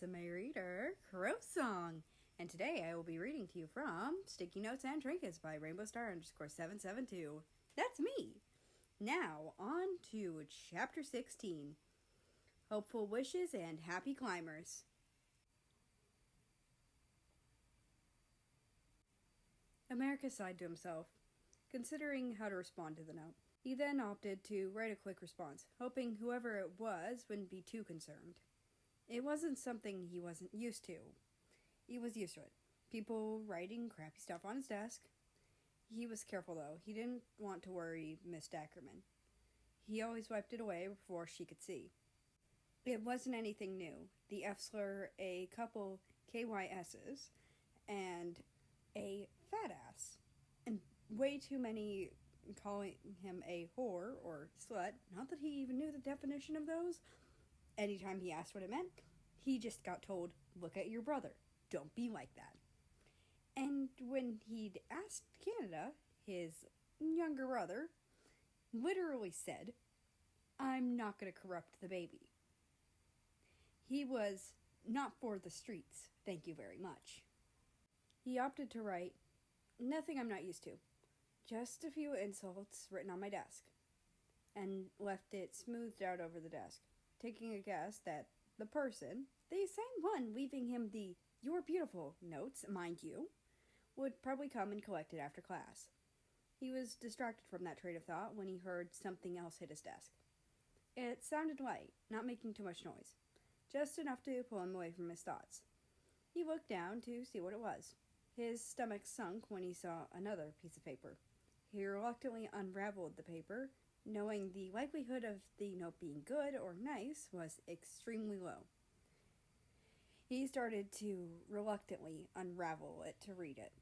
Rusame reader, Rusong, and today I will be reading to you from Sticky Notes and Trinkets by RainbowStar_772. That's me! Now, on to Chapter 16, Hopeful Wishes and Happy Climbers. America sighed to himself, considering how to respond to the note. He then opted to write a quick response, hoping whoever it was wouldn't be too concerned. It wasn't something he wasn't used to. He was used to it. People writing crappy stuff on his desk. He was careful, though. He didn't want to worry Miss Dackerman. He always wiped it away before she could see. It wasn't anything new. The F slur, a couple KYS's, and a fat ass. And way too many calling him a whore or slut. Not that he even knew the definition of those. Anytime he asked what it meant, he just got told, "Look at your brother. Don't be like that." And when he'd asked Canada, his younger brother literally said, "I'm not going to corrupt the baby." He was not for the streets, thank you very much. He opted to write, "Nothing I'm not used to. Just a few insults written on my desk," and left it smoothed out over the desk, taking a guess that the person, the same one leaving him the "You're beautiful" notes, mind you, would probably come and collect it after class. He was distracted from that train of thought when he heard something else hit his desk. It sounded light, not making too much noise, just enough to pull him away from his thoughts. He looked down to see what it was. His stomach sunk when he saw another piece of paper. He reluctantly unraveled the paper, knowing the likelihood of the note being good or nice was extremely low. He started to reluctantly unravel it to read it.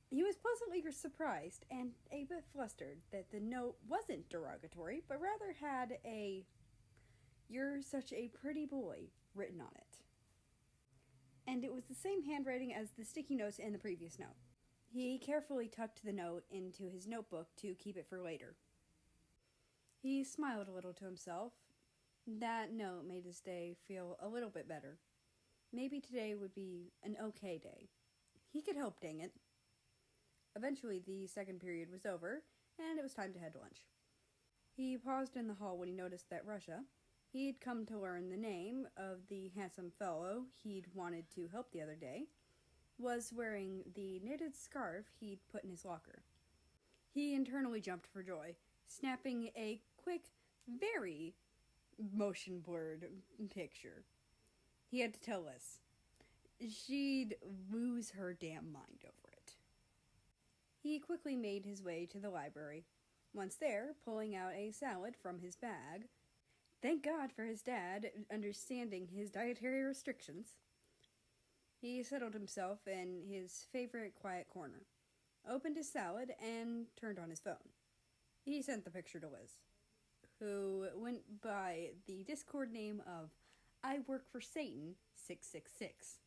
He was pleasantly surprised and a bit flustered that the note wasn't derogatory, but rather had a "You're such a pretty boy" written on it. And it was the same handwriting as the sticky notes in the previous note. He carefully tucked the note into his notebook to keep it for later. He smiled a little to himself. That note made his day feel a little bit better. Maybe today would be an okay day. He could hope, dang it. Eventually, the second period was over, and it was time to head to lunch. He paused in the hall when he noticed that Russia, he'd come to learn the name of the handsome fellow he'd wanted to help the other day, was wearing the knitted scarf he'd put in his locker. He internally jumped for joy, snapping a quick, very motion-blurred picture. He had to tell Liz. She'd lose her damn mind over it. He quickly made his way to the library. Once there, pulling out a salad from his bag, thank God for his dad understanding his dietary restrictions, he settled himself in his favorite quiet corner, opened his salad, and turned on his phone. He sent the picture to Liz, who went by the Discord name of "I Work for Satan 666,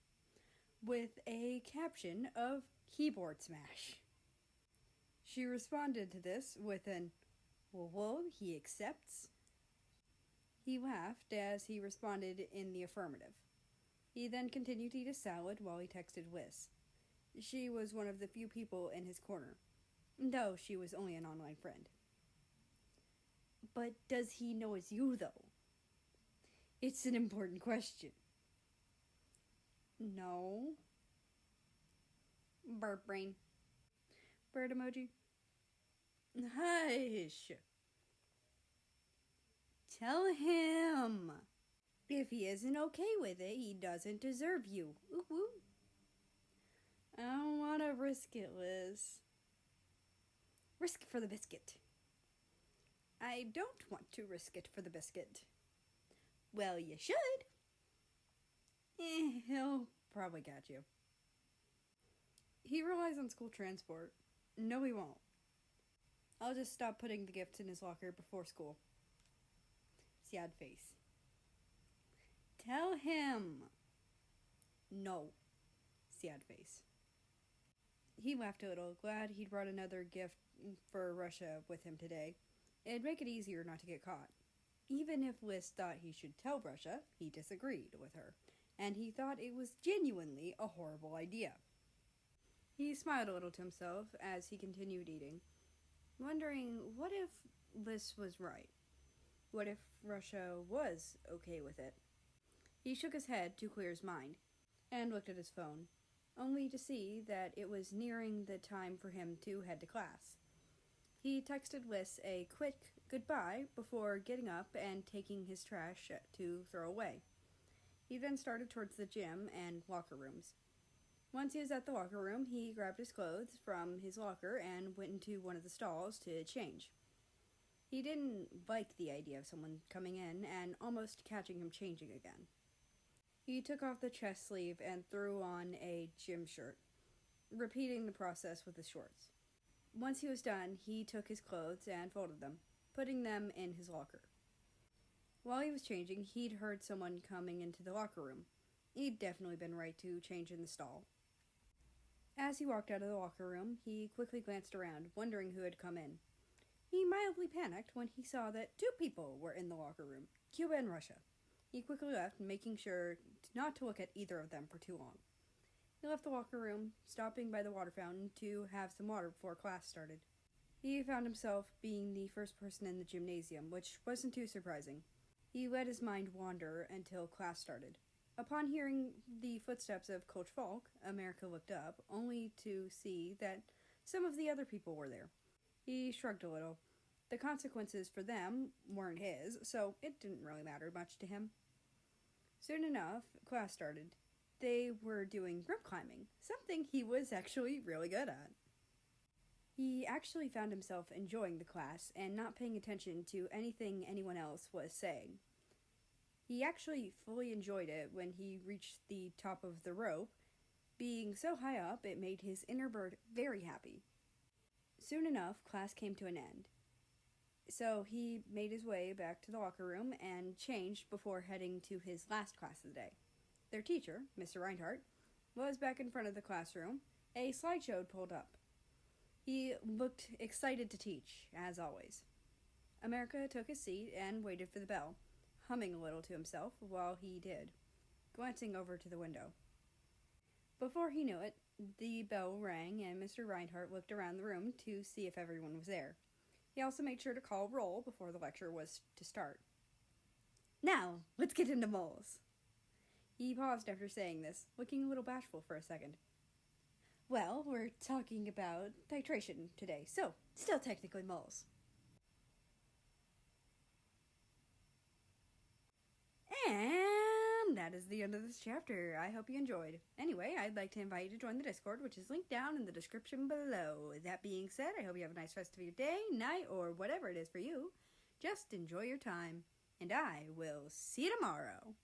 with a caption of "Keyboard Smash." She responded to this with an "Whoa, he accepts?" He laughed as he responded in the affirmative. He then continued to eat his salad while he texted Liz. She was one of the few people in his corner, though she was only an online friend. But does he know it's you, though? It's an important question. No. Burp brain. Bird emoji. Hush. Tell him. If he isn't okay with it, he doesn't deserve you. Ooh, ooh. I don't want to risk it, Liz. Risk it for the biscuit. I don't want to risk it for the biscuit. Well, you should. He'll probably catch you. He relies on school transport. No, he won't. I'll just stop putting the gifts in his locker before school. Sad face. Tell him. No. Sad face. He laughed a little, glad he'd brought another gift for Russia with him today. It'd make it easier not to get caught. Even if Liz thought he should tell Russia, he disagreed with her, and he thought it was genuinely a horrible idea. He smiled a little to himself as he continued eating, wondering what if Liz was right? What if Russia was okay with it? He shook his head to clear his mind and looked at his phone, only to see that it was nearing the time for him to head to class. He texted Liz a quick goodbye before getting up and taking his trash to throw away. He then started towards the gym and locker rooms. Once he was at the locker room, he grabbed his clothes from his locker and went into one of the stalls to change. He didn't like the idea of someone coming in and almost catching him changing again. He took off the chest sleeve and threw on a gym shirt, repeating the process with his shorts. Once he was done, he took his clothes and folded them, putting them in his locker. While he was changing, he'd heard someone coming into the locker room. He'd definitely been right to change in the stall. As he walked out of the locker room, he quickly glanced around, wondering who had come in. He mildly panicked when he saw that 2 people were in the locker room, Cuba and Russia. He quickly left, making sure not to look at either of them for too long. He left the locker room, stopping by the water fountain to have some water before class started. He found himself being the first person in the gymnasium, which wasn't too surprising. He let his mind wander until class started. Upon hearing the footsteps of Coach Falk, America looked up, only to see that some of the other people were there. He shrugged a little. The consequences for them weren't his, so it didn't really matter much to him. Soon enough, class started. They were doing rope climbing, something he was actually really good at. He actually found himself enjoying the class and not paying attention to anything anyone else was saying. He actually fully enjoyed it when he reached the top of the rope. Being so high up, it made his inner bird very happy. Soon enough, class came to an end. So he made his way back to the locker room and changed before heading to his last class of the day. Their teacher, Mr. Reinhardt, was back in front of the classroom. A slideshow pulled up. He looked excited to teach, as always. America took his seat and waited for the bell, humming a little to himself while he did, glancing over to the window. Before he knew it, the bell rang and Mr. Reinhardt looked around the room to see if everyone was there. He also made sure to call roll before the lecture was to start. Now, let's get into moles. He paused after saying this, looking a little bashful for a second. Well, we're talking about titration today, so still technically moles. And that is the end of this chapter. I hope you enjoyed. Anyway, I'd like to invite you to join the Discord, which is linked down in the description below. That being said, I hope you have a nice rest of your day, night, or whatever it is for you. Just enjoy your time, and I will see you tomorrow.